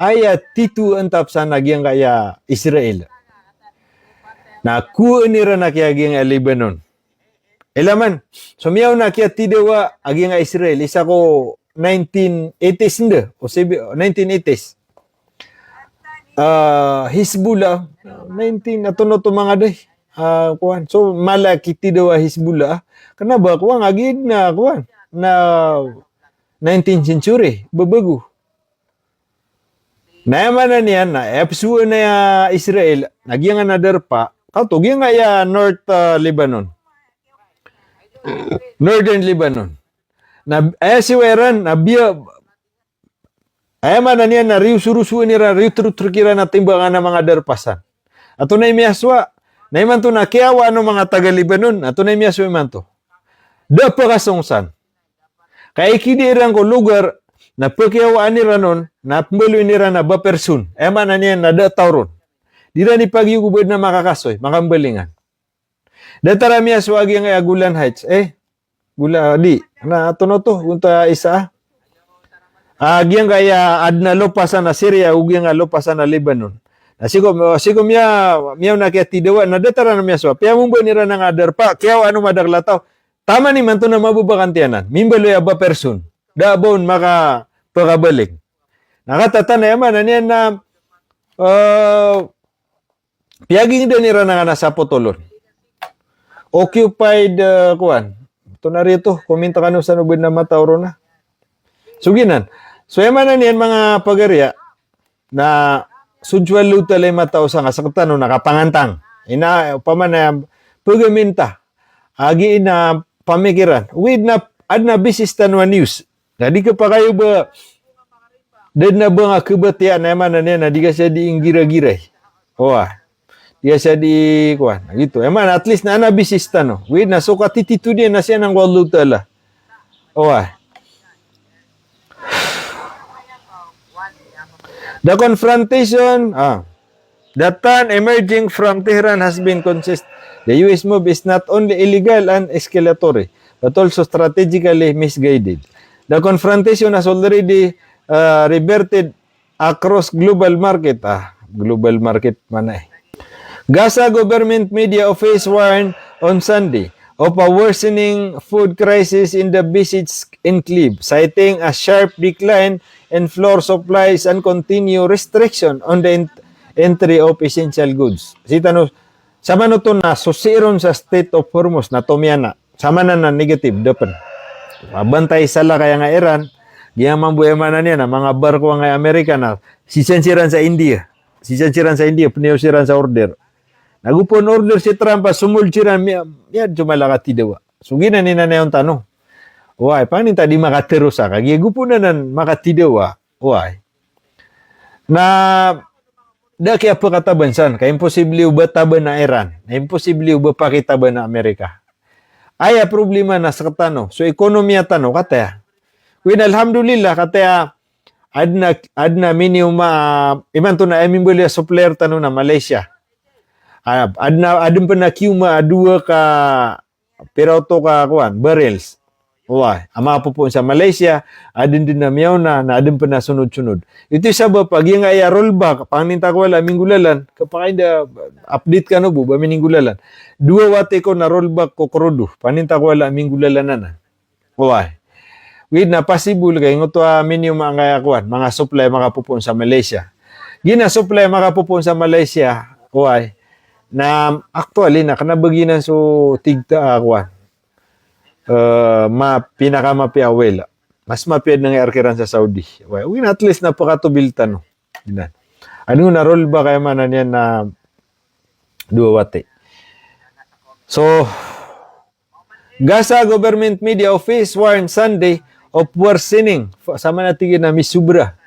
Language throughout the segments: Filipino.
aya titu antap sana gyang kaya Israel. Na ku nira na kaya gyang Lebanon. Elaman, sumiyaw na kaya tidewa agyang Israel. Isa ko 1980s nda, o 1980s. Hizbullah, 19, nato mga day. Kuan. So, malaki tidewa Hizbullah. Kenapa? Kuan, agid na, kuan, na 19th century, babago. Nayaman na niyan, na epsuan na ya Israel, nagyang na derpa, kato, gyang nga ya North Lebanon. Northern Lebanon. Na si Weran, na biya, ayaman na niyan, na riu surusuan nira, riu trukira na timbangan ng mga derpasan. Ato na imiyaswa, na iman to na kiyawa ng mga taga-Lebanon, ato na imiyaswa iman to. Dapa kasongsan. Kaya ikidirang ko lugar, na pagkiyawaan nila nun, na pambalo nila na ba person, ayaman na niyan, na datawron. Di na ni pagyugubad na makakasoy, makambalingan. Datara miyaswa agyang Gulan Heights, gula, di, na ito na to, kunta isa. Agyang kaya adna lopasan na Syria, ugyang lopasan na Lebanon. Sigo miyaw na kaya tidawa, na datara na miyaswa, piya mong ba nira ng adar pa, kaya ano madaglataw, tama ni man to na mabubakantiyanan, mimbalo ya ba person, daabon maka pagabalik. Nakatatan na yaman, aniyan na, piyaging din nira na nga nasa potolon. Occupied, kuan, ito na rito, komenta ka no sa nubid na matawro na. Suginan. So, yaman na niyan mga pagarya, na sudsual lutalay mataw sa kasaktan no, nakapangantang. Paman na pagaminta, agi na pamikiran. With na, adna bisis tanwa news. Na di ka pa kayo ba, dad na ba nga kabatian na yaman na niyan, na di ka siya di inggira-giray. Di ka siya di, kuan, gitu. Yaman, at least na bisis no. With na, so katititu din na siya ng walutala. The confrontation, that time emerging from Tehran has been consistent. The U.S. move is not only illegal and escalatory, but also strategically misguided. The confrontation has already reverted across global market. Global market mana Gaza government media office warned on Sunday of a worsening food crisis in the besieged enclave, citing a sharp decline in flour supplies and continued restriction on the entry of essential goods. Sama no to na susiron sa State of Hormuz na tomyana. Sama na negative dapan. Mabantay sala kaya nga Iran, giyaman buyaman na niya na mga barko nga Amerika na sisensiran sa India. Piniusiran sa order. Nagupon order si Trump, sumulchiran, yan jumalaka tidawa. Suginan ni na yung tanong. Paano tadi makatero sa kagigupon na nan makatidawa? Na, da kaya pa katabansan, kaya imposible ba taban na Iran? Na imposible ba pakitaban na Amerika? Aya problema na sa katano. So, ekonomiya tano, kataya. Alhamdulillah, kataya, adna minimum, iman to na emimbuli supplier tano na Malaysia. Adun pa na kiuma 2 ka pirauto ka kuan barrels. Ama po sa Malaysia, adun din na miyaw na adun pa na sunod-sunod. Ito isa ba pag yung ay rollback, pangninta ko wala minggulalan, kapag da update ka no bu ba minggulalan. 2 wate ko na rollback ko krodo, pangninta ko wala minggulalan na. With na possible kay ngoto minimum ang kuan, mga supply makapupon sa Malaysia. Gina supply makapupon sa Malaysia, na actually na kanabaginan so tigta kuan pinakamapiawel mas mapiad ng arkiran sa Saudi at least napakatubilta no dinan ano na roll ba kaya man yan na 2 wate. So Gaza government media office warned Sunday of worsening sama natigin na misubra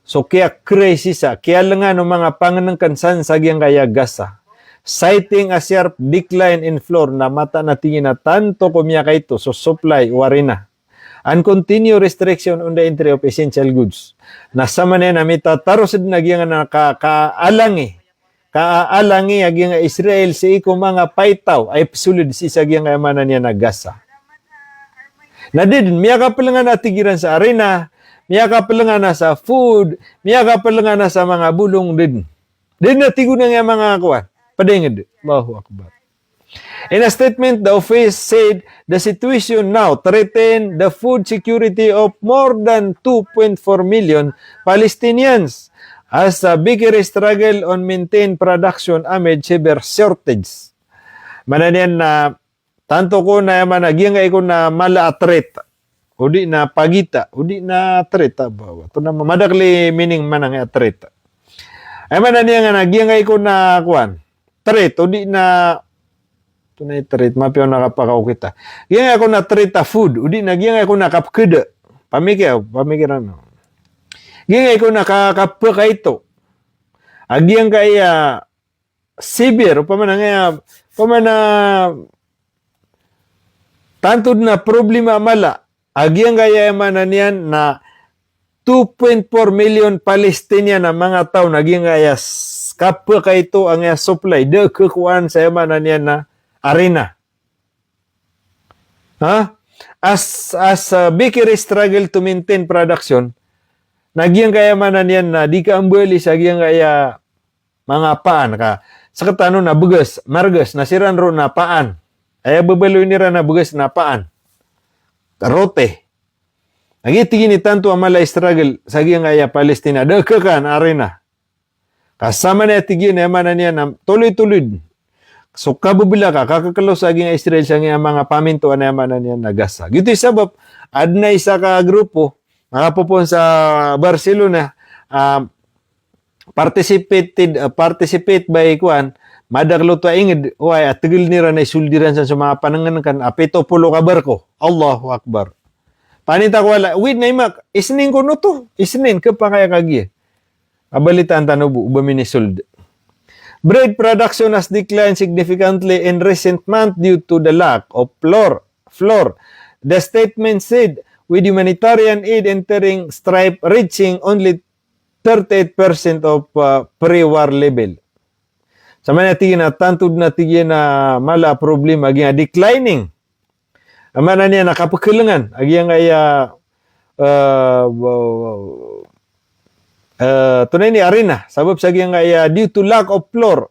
so kaya crisis kaya lang nga no mga panganangkansan sa giyang kaya Gaza, citing a sharp decline in flour na mata natingin na tanto kumya kaito so supply warina and continue restriction on the entry of essential goods. Nasama na mitataros na nagyang na kaalangi agyang Israel sa iko mga paitaw ay sulod si sagyang ayamanan niya na Gaza. Na din, miya ka pala nga natigiran sa arena, miya kapalangan na sa food, miya kapalangan na sa mga bulong din. Din na tigo na nga mga kuwan. Padenged. Allahu Akbar. In a statement, the office said the situation now threatened the food security of more than 2.4 million Palestinians as a bigger struggle on maintain production amid severe shortage. Mananian na tanto ko na yaman nagyangay ko na mala atret. Udi na pagita, udi na atret ba. To na madakli meaning manang atret. Ay mananian nga nagyangay ko na kuan. Tret, udi na tunay treat, mapiyaw nakapakaw kita. Giyang ako na treat food, udi na giyang ako nakapkeda. Pamikiran. Giyang ako nakakapaka ito. Agiyang kaya severe, pamana tantod na problema mala. Agiyang kaya mananian na 2.4 million Palestinian na mga tao naging kaya kapaka ito ang supply. De kukuan sa mananian na arena. As a bakery struggle to maintain production, nagyang kaya manan yan na di ka ambali sa nagyang kaya mga paan ka. Sa katano na bugas, margas, nasiran ro na paan. Ay babaloy nira na bugas na paan. Karote. Nagitigin ni tanto amala struggle sa nagyang kaya Palestina. Dakakan arena. Kasama na tigin na manan yan na tuloy-tuloy. So kabubila ka, kakakalo sa aging Israel sa mga pamintuan na yaman niya nagasa. Gito sabab, adna isa ka grupo, makapupon sa Barcelona, participate by kuan, madaglo to ingid, at tigil nira na isuldiran sa mga panangan kan, apito pulo ka barko. Allahu Akbar. Panita ko wala, wait na imak, isnin ko no to, isnin, kapakaya kagi. Abalitaan tanubo, ubamin ni suld. Bread production has declined significantly in recent months due to the lack of flour. The statement said, with humanitarian aid entering strife reaching only 38% of pre-war level. Sa mga natigin na tantod na tigin na mala problema, aging declining. Amana niya nakapakilangan, aging ay tunay ni arena sabab sa giyang kaya due to lack of flour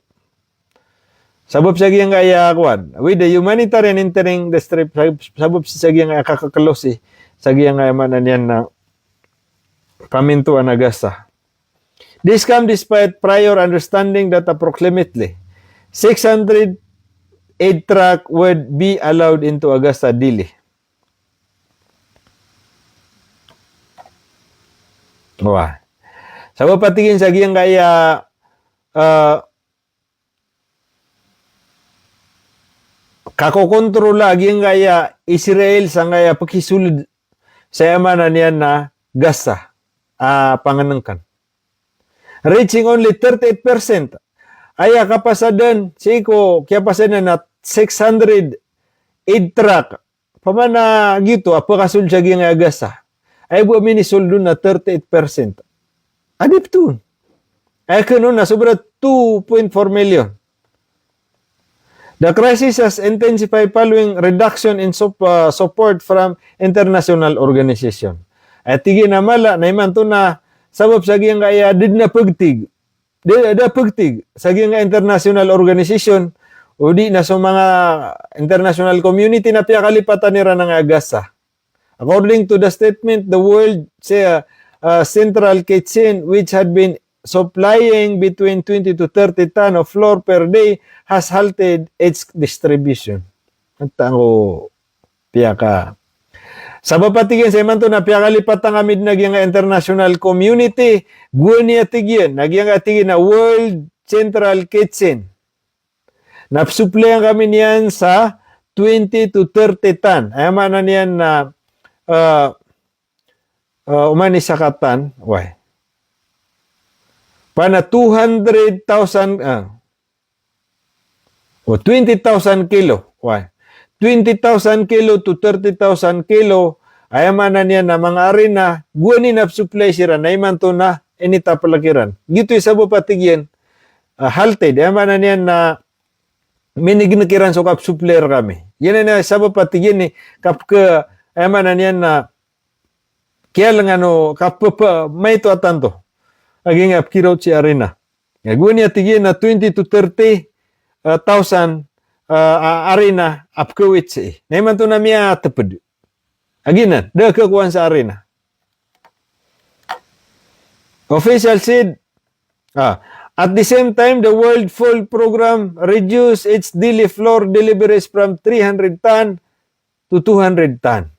sabab sa giyang kaya kuan with the humanitarian entering the strip sabab sa giyang kaya kakakalosi sa giyang kaya manan yan na pamintuan na gasa. This come despite prior understanding that approximately 600 aid truck would be allowed into Augusta daily. Wah. Sabab patigin sa giyang kaya kakokontrola giyang kaya Israel sa kaya pakisulod sa yamanan niyan na Gaza panganangkan. Reaching only 38%. Aya kapasadan siko kaya pasadan na 600 aid truck pamana gito apakasul sa giyang Gaza. Ay buwa minisuldo na 38%. Adip to. Ay kuno na sobra 2.4 million. The crisis has intensified following reduction in support from international organization. Ay tigi na mala na iman to na sabab sa giyang kaya did na pagtig. Da pagtig sa giyang international organization o di na sa mga international community na piyakalipatan nira ng Gaza. According to the statement, the world Central Kitchen, which had been supplying between 20 to 30 ton of flour per day, has halted its distribution. At tango piyaka. Sa papatigin sa iman to na piyaka lipat ang amid nagyang international community, guwan niya tigyan, nagyang atigin na World Central Kitchen. Napsuplayan kami niyan sa 20 to 30 ton. Ayaman na niyan na umani sa katan, why? Pana 200,000 o 20,000 kilo, why? 20,000 kilo to 30,000 kilo ay mana niya na mga arena guani na supply sira na iman to na inita palakiran. Gito isa po patigyan halted ay mana niya na minignakiran so kap supplier kami. Yan na sa po patigyan ni kap ka ay mana niya na Kaya lang kapapa may to atanto. Aging apkiraw si arena. Gagawin niya tigyan na 20 to 30,000 arena apkawit si. Naiman to na miya tapad. Aginan, kakuan sa arena. Official said, at the same time, the World Food Program reduced its daily flour deliveries from 300 ton to 200 ton.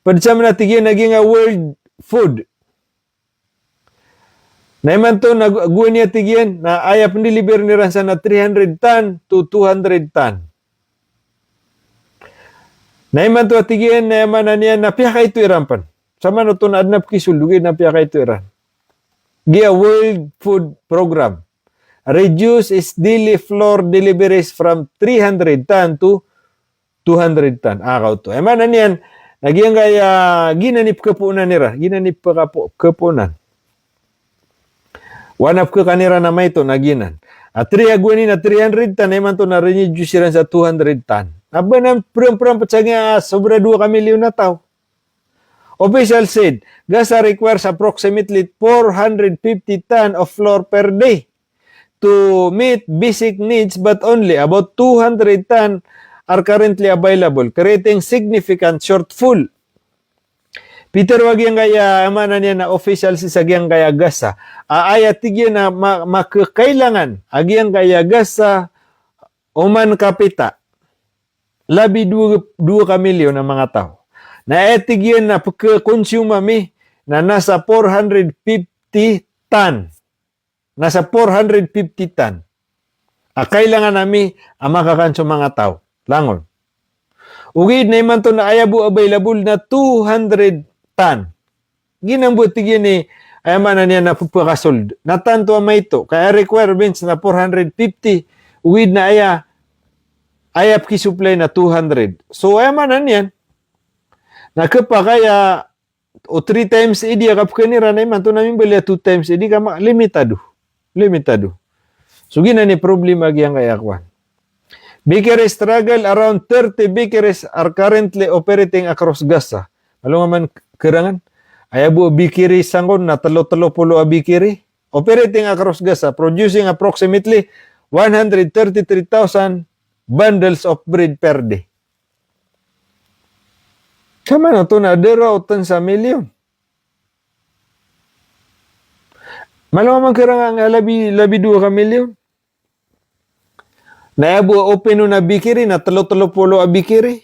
Padsam na tigyan naging world food. Naiman to, nagagawin niya tigyan na ayap deliver ni Ransa na 300 ton to 200 ton. Naiman to tigyan na yaman na niya na piyaka ito irampan. Sama na to na adnap kisulugin na piyaka ito iran. Gia World Food Program reduce its daily flour deliveries from 300 ton to 200 ton. Akaw to. Yaman na niyan, nagyang kaya ginanip kapunan nira. Ginanip pa kapunan. One up ka kanira na may to naginan. At 3 agwani na 300 ton, naman to na-reduce sila sa 200 ton. Aba na pram patsanga sobra 2 milyon na tao. Official said, Gaza requires approximately 450 ton of flour per day to meet basic needs, but only about 200 ton are currently available, creating significant shortfall. Peter wagyang kaya amana niya na official si sagyang kaya Gaza. Tigyan na makakailangan agyang kaya Gaza uman kapita. Labi 2 milyon ng mga tao. Na tigyan na pagka-consume mi na nasa 450 ton. Nasa 450 ton. Kailangan nami ang makakanso mga tao. Langon. Ugid na iman to na ayabu available na 200 ton. Ginambot tigyan ni ayaman na niya na pupakasold. Natanto may ito. Kaya requirements na 450. Ugid na ayap ki-supply na 200. So ayaman na niyan. Nakapa kaya o 3 times idi akap kanira na iman to namin bali 2 times idi ka limitado. So gina ni problema gyang kaya kwan. Bakery struggle. Around 30 bakeries are currently operating across Gaza. Malunga man kerangan. Ayabu bakery sangon na 30 bakery operating across Gaza, producing approximately 133,000 bundles of bread per day. Sama na to na derautan sa milyon. Malunga man kerangan nga labi 2 ka milyon. Nayabu open na bakery na 30 bakery.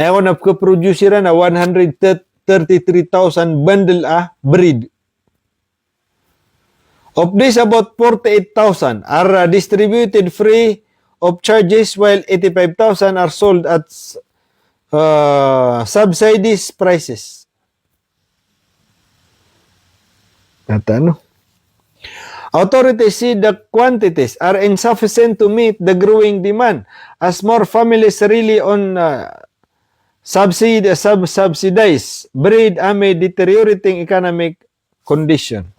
Ayaw na produce na 133,000 bundle bread. Of this, about 48,000 are distributed free of charges, while 85,000 are sold at subsidized prices. Authorities see the quantities are insufficient to meet the growing demand as more families rely on subsidized bread amid deteriorating economic condition.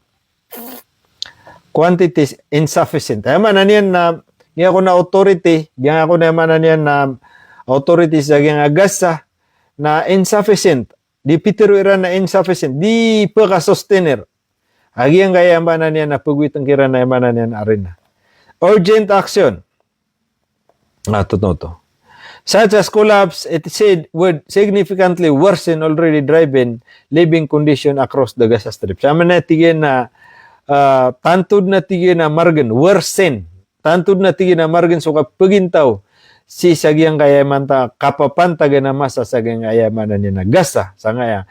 Quantities insufficient. Ayaman na niyan na nga ako na authority, nga ako naman na niyan na authorities sa Gaza na insufficient. Di pitiruiran na insufficient. Di pa ka-sustainer. Agi ang kaya na niyan na pagwit ang kira na yaman na niyan arena. Urgent action. To. Such as collapse, it said, would significantly worsen already driven living condition across the Gaza Strip. Sama na tigyan na tantod na tigyan na margen, worsen. Tantod na tigyan na margen so kapagintaw si sagyang kayaman ta kapapantaga na masa sagyang kayaman na niya na Gaza. Sa ngaya,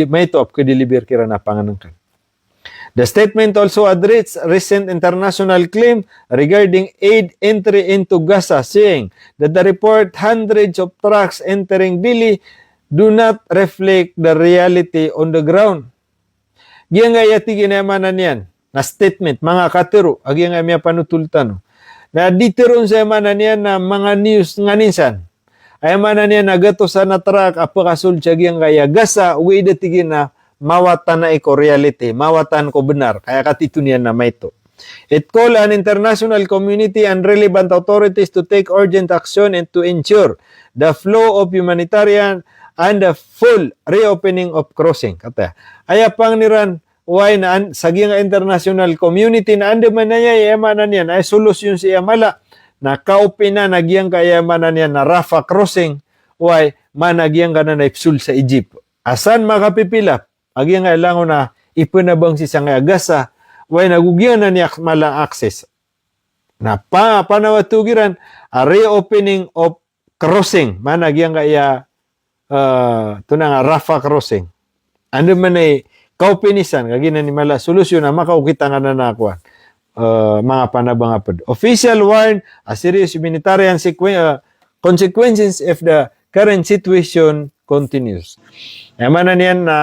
may to up kadilibir kira na panganangkan. The statement also addressed recent international claim regarding aid entry into Gaza, saying that the report hundreds of trucks entering daily do not reflect the reality on the ground. Giyang nga yati ginamanan yan na statement, mga katiro, agiyang nga miya panutultan. Na ditiron sa yamanan yan na mga news nga ninsan. Ay yamanan yan na gato sa na truck, apakasul siya giyang kaya Gaza, uwi datigin na mawatan na iko reality, mawatan ko benar, kaya katito niyan na may to. It call an international community and relevant authorities to take urgent action and to ensure the flow of humanitarian and the full reopening of crossing. Kata, aya panganiran, why na sagi nga international community na ande man na yamanan yan, ay solusyon siya mala, na kaupi na nagyang kayamanan yan na Rafah crossing, why managyang ka na naipsul sa Egypt. Asan makapipilap? Agyang nga ilango na ipunabang si nga Gaza, why nagugyan na niya malang access. Na panawatugiran, a reopening of crossing, managyang kaya tunang Rafah crossing. Ando man ay kaupinisan, kagina ni mala solusyon na makaukita nga na nakuha. Mga panabang apod. Official warn a serious humanitarian consequences if the current situation continues. Ayaman na niyan na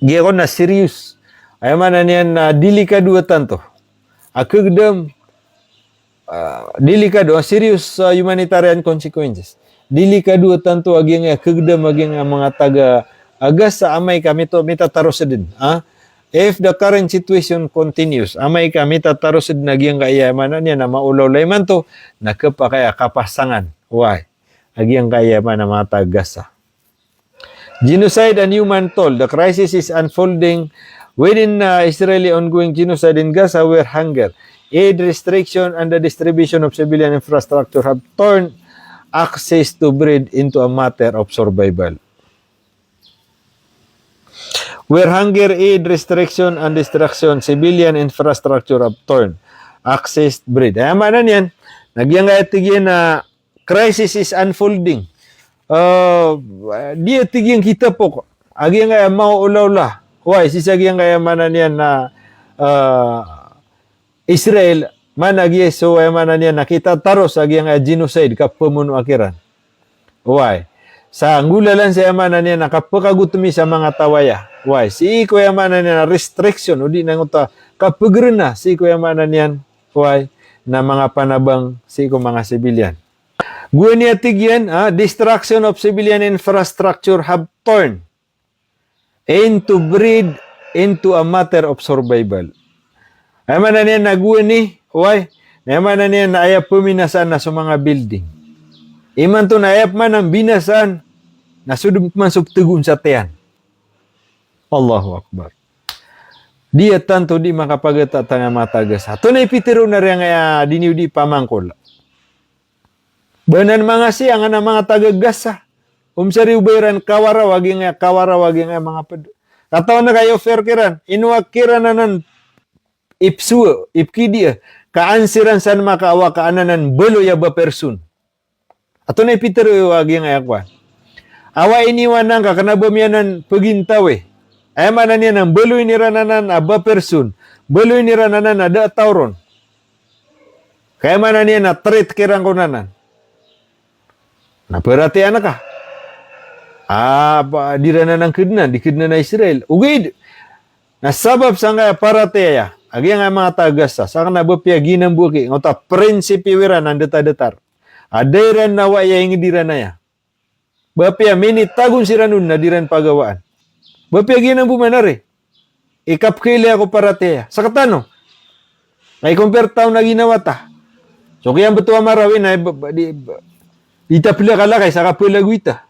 giyakon na serious. Ayaman na niyan na delikado tanto. Akagdam delikado, serious humanitarian consequences. Delikado tanto aging akagdam aging mga taga agas sa amay kami to mitataros din. If the current situation continues, amay kami tataros din aging kayamanan niya na maulaw layman to nakapakaya kapasangan. Why? Aging kayaman na mga taga-Gaza. Genocide and human toll. The crisis is unfolding within Israeli ongoing genocide in Gaza where hunger, aid restriction, and the distribution of civilian infrastructure have turned access to bread into a matter of survival. Where hunger, aid restriction, and destruction, civilian infrastructure have turned access to bread. Ay, manan yan. Nagyang tigyan na crisis is unfolding. Dia tigyan kita po. Agyang mauulaw-la. Why? Sisagyang kaya manan yan na Israel managye so ay manan yan nakita taros agyang genocide kapamuno akiran. Why? Sa angulalan sa manan yan nakapakagutumi sa mga tawaya. Why? Si iko manan yan restriction o di nanguta kapagrena si iko manan yan. Why? Na mga panabang si iko mga civilian. Gunya tigyan, destruction of civilian infrastructure have turned into breed into a matter of survival. Ay man na niya naguni, why? Ay man na niya na ayap puminasan na sa mga building. Iman to na ayap man ang binasan na sudum man subtugun sa tiyan. Allahu Akbar. Dia tanto di makapagata tanga matagas. Ito na ipitiro na rin nga diniudi pamangkol. Banan mga siya nga na mga taga-Gaza. Sari ubayran kawara wagi nga mga pedo. Kataon na kayo fair kiran. Inuwag kiran na nan ipsuo, ipkidia. Kaansiran san makaawa kaananan belo ya ba person. Ato na ipitero wagi nga yakwan. Awa iniwan nang kakanabamianan pagintawe. Ay manan yan ang belo inirananan aba person. Belo inirananan ada tauron. Kaya manan yan na treat kirang kunanan. Naperhatian ka? Di na ng kidnan, di kidnan na Israel. Ugid, nasabab sa nga parateya, agi nga mga taga-Gaza, sa nga bapya ginambuki, ngota prinsipi wira ng deta-detar. Adairan na waya yung diran na ya. Bapya minit tagun siranun na diran pagawaan. Bapya ginambumanari. Ikapkili ako parateya. Sa katano, ay compare taon na ginawa ta. So kaya betul marawin ay itapila kalakay sa kapila guita.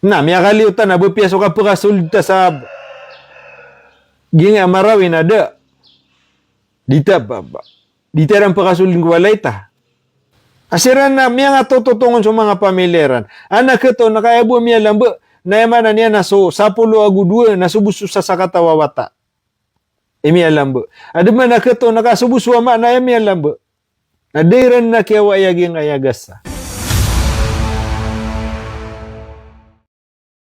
Na, miya kaliutan na bupya so kapakasulta sa ginga marawin ada. Dita ran pakasulin walay ta. Asiran na miya nga tututungon sa mga pamileran. Anak ito nakayabo miya lambo na yaman na niya na so 10 agudua na subuso sa sakatawawata. Miya lambo. Adama na ito nakasubuso ama na miya lambo. Nadiran na kaya wayaging ayagasa.